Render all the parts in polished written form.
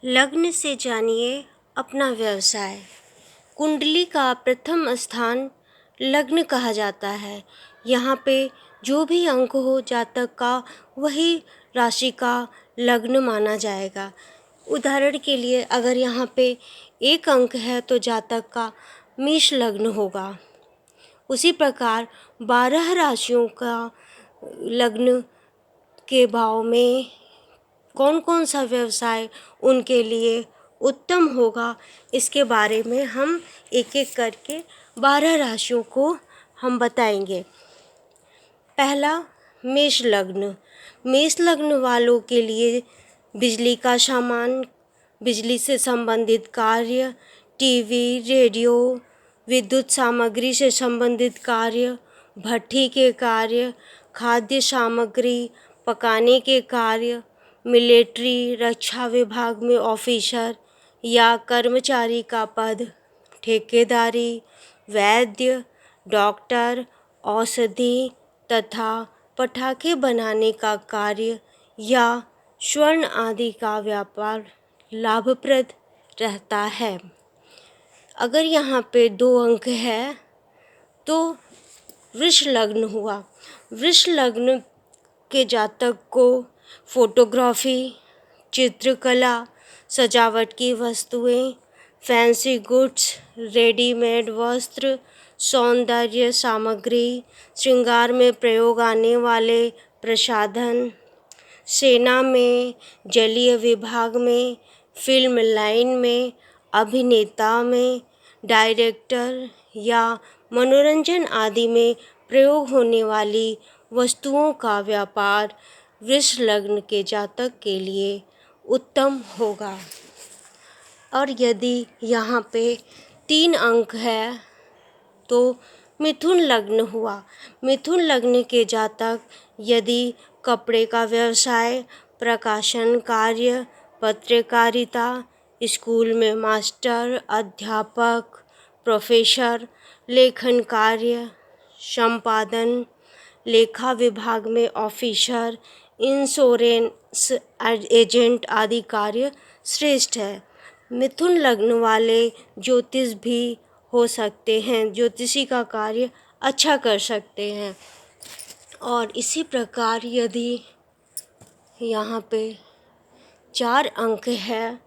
लग्न से जानिए अपना व्यवसाय। कुंडली का प्रथम स्थान लग्न कहा जाता है। यहाँ पे जो भी अंक हो जातक का, वही राशि का लग्न माना जाएगा। उदाहरण के लिए अगर यहाँ पे एक अंक है तो जातक का मेष लग्न होगा। उसी प्रकार 12 राशियों का लग्न के भाव में कौन कौन सा व्यवसाय उनके लिए उत्तम होगा, इसके बारे में हम एक एक करके 12 राशियों को हम बताएंगे। पहला, मेष लग्न। मेष लग्न वालों के लिए बिजली का सामान, बिजली से संबंधित कार्य, टीवी, रेडियो, विद्युत सामग्री से संबंधित कार्य, भट्ठी के कार्य, खाद्य सामग्री, पकाने के कार्य, मिलिट्री, रक्षा विभाग में ऑफिसर या कर्मचारी का पद, ठेकेदारी, वैद्य, डॉक्टर, औषधि तथा पटाखे बनाने का कार्य या स्वर्ण आदि का व्यापार लाभप्रद रहता है। अगर यहाँ पे 2 अंक है तो वृष लग्न हुआ। वृष लग्न के जातक को फोटोग्राफी, चित्रकला, सजावट की वस्तुएं, फैंसी गुड्स, रेडीमेड वस्त्र, सौंदर्य सामग्री, श्रृंगार में प्रयोग आने वाले प्रसाधन, सेना में, जलीय विभाग में, फिल्म लाइन में, अभिनेता में, डायरेक्टर या मनोरंजन आदि में प्रयोग होने वाली वस्तुओं का व्यापार वृष लग्न के जातक के लिए उत्तम होगा। और यदि यहाँ पे 3 अंक है तो मिथुन लग्न हुआ। मिथुन लग्न के जातक यदि कपड़े का व्यवसाय, प्रकाशन कार्य, पत्रकारिता, स्कूल में मास्टर, अध्यापक, प्रोफेसर, लेखन कार्य, संपादन, लेखा विभाग में ऑफिसर, इंश्योरेंस एजेंट आदि कार्य श्रेष्ठ है। मिथुन लग्न वाले ज्योतिष भी हो सकते हैं, ज्योतिषी का कार्य अच्छा कर सकते हैं। और इसी प्रकार यदि यहाँ पे 4 अंक है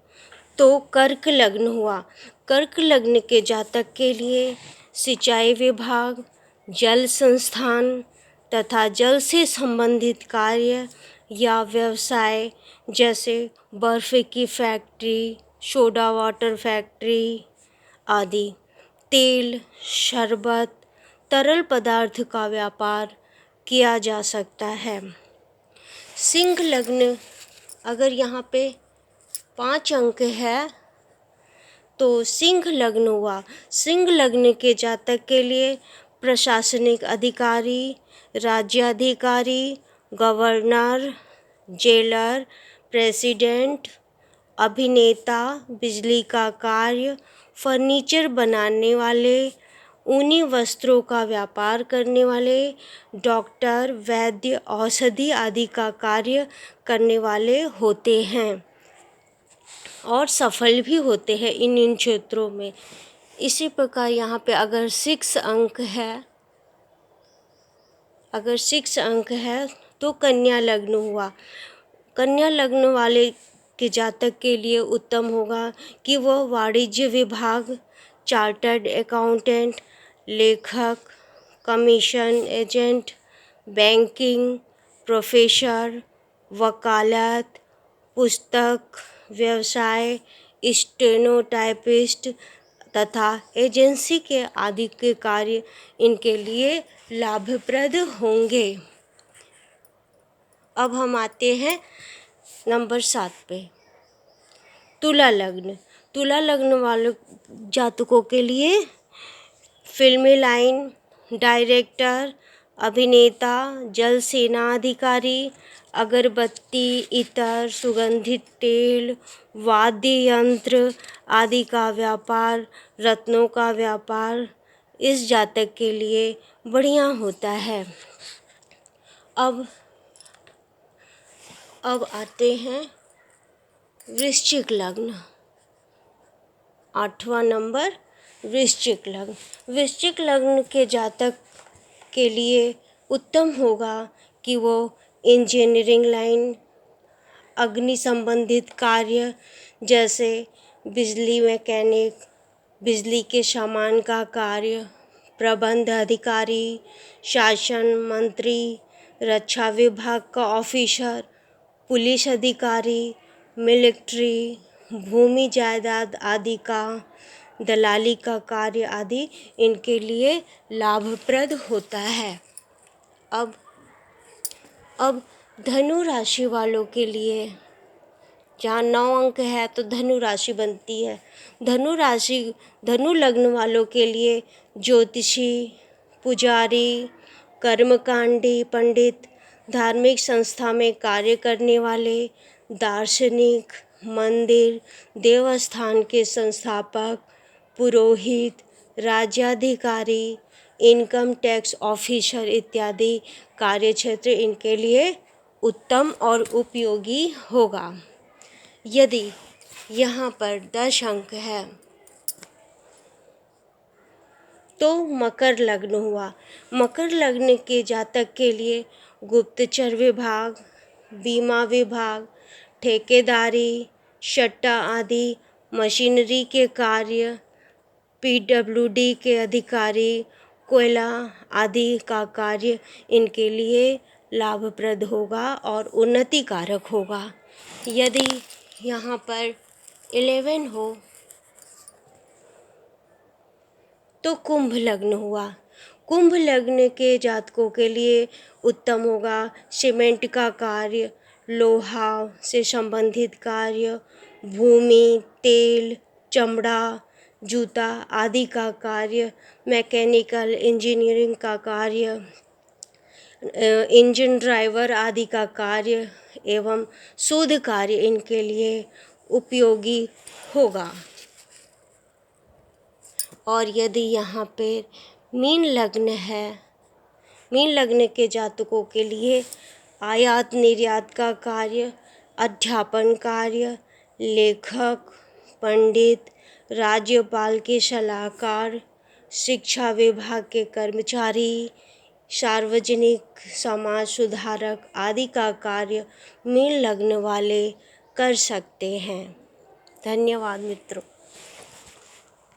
तो कर्क लग्न हुआ। कर्क लग्न के जातक के लिए सिंचाई विभाग, जल संस्थान तथा जल से संबंधित कार्य या व्यवसाय जैसे बर्फ़ की फैक्ट्री, सोडा वाटर फैक्ट्री आदि, तेल, शरबत, तरल पदार्थ का व्यापार किया जा सकता है। सिंह लग्न, अगर यहाँ पे 5 अंक है तो सिंह लग्न हुआ। सिंह लग्न के जातक के लिए प्रशासनिक अधिकारी, राज्याधिकारी, गवर्नर, जेलर, प्रेसिडेंट, अभिनेता, बिजली का कार्य, फर्नीचर बनाने वाले, ऊनी वस्त्रों का व्यापार करने वाले, डॉक्टर, वैद्य, औषधि आदि का कार्य करने वाले होते हैं और सफल भी होते हैं इन क्षेत्रों में। इसी प्रकार यहाँ पे अगर 6 अंक है तो कन्या लग्न हुआ। कन्या लग्न वाले के जातक के लिए उत्तम होगा कि वह वाणिज्य विभाग, चार्टर्ड अकाउंटेंट, लेखक, कमीशन एजेंट, बैंकिंग, प्रोफेसर, वकालत, पुस्तक व्यवसाय, स्टेनोटाइपिस्ट तथा एजेंसी के आदि के कार्य इनके लिए लाभप्रद होंगे। अब हम आते हैं नंबर 7 पे, तुला लग्न। तुला लग्न वाले जातकों के लिए फिल्मी लाइन, डायरेक्टर, अभिनेता, जल सेना अधिकारी, अगरबत्ती, इत्र, सुगंधित तेल, वाद्य यंत्र आदि का व्यापार, रत्नों का व्यापार इस जातक के लिए बढ़िया होता है। अब आते हैं वृश्चिक लग्न। 8वां नंबर वृश्चिक लग्न। वृश्चिक लग्न के जातक के लिए उत्तम होगा कि वो इंजीनियरिंग लाइन, अग्नि संबंधित कार्य जैसे बिजली मैकेनिक, बिजली के सामान का कार्य, प्रबंध अधिकारी, शासन मंत्री, रक्षा विभाग का ऑफिसर, पुलिस अधिकारी, मिलिट्री, भूमि जायदाद आदि का दलाली का कार्य आदि इनके लिए लाभप्रद होता है। अब धनु राशि वालों के लिए, जहाँ 9 अंक है तो धनु राशि बनती है। धनु लग्न वालों के लिए ज्योतिषी, पुजारी, कर्मकांडी पंडित, धार्मिक संस्था में कार्य करने वाले, दार्शनिक, मंदिर देवस्थान के संस्थापक, पुरोहित, राज्याधिकारी, इनकम टैक्स ऑफिसर इत्यादि कार्यक्षेत्र इनके लिए उत्तम और उपयोगी होगा। यदि यहाँ पर 10 अंक है तो मकर लग्न हुआ। मकर लग्न के जातक के लिए गुप्तचर विभाग, बीमा विभाग, ठेकेदारी, सट्टा आदि, मशीनरी के कार्य, PWD के अधिकारी, कोयला आदि का कार्य इनके लिए लाभप्रद होगा और उन्नति कारक होगा। यदि यहाँ पर 11 हो तो कुंभ लग्न हुआ। कुंभ लग्न के जातकों के लिए उत्तम होगा सीमेंट का कार्य, लोहा से संबंधित कार्य, भूमि, तेल, चमड़ा, जूता आदि का कार्य, मैकेनिकल इंजीनियरिंग का कार्य, इंजन ड्राइवर आदि का कार्य एवं शोध कार्य इनके लिए उपयोगी होगा। और यदि यहाँ पे मीन लग्न है, मीन लग्न के जातकों के लिए आयात निर्यात का कार्य, अध्यापन कार्य, लेखक, पंडित, राज्यपाल के सलाहकार, शिक्षा विभाग के कर्मचारी, सार्वजनिक समाज सुधारक आदि का कार्य मीन लग्न वाले कर सकते हैं। धन्यवाद मित्रों।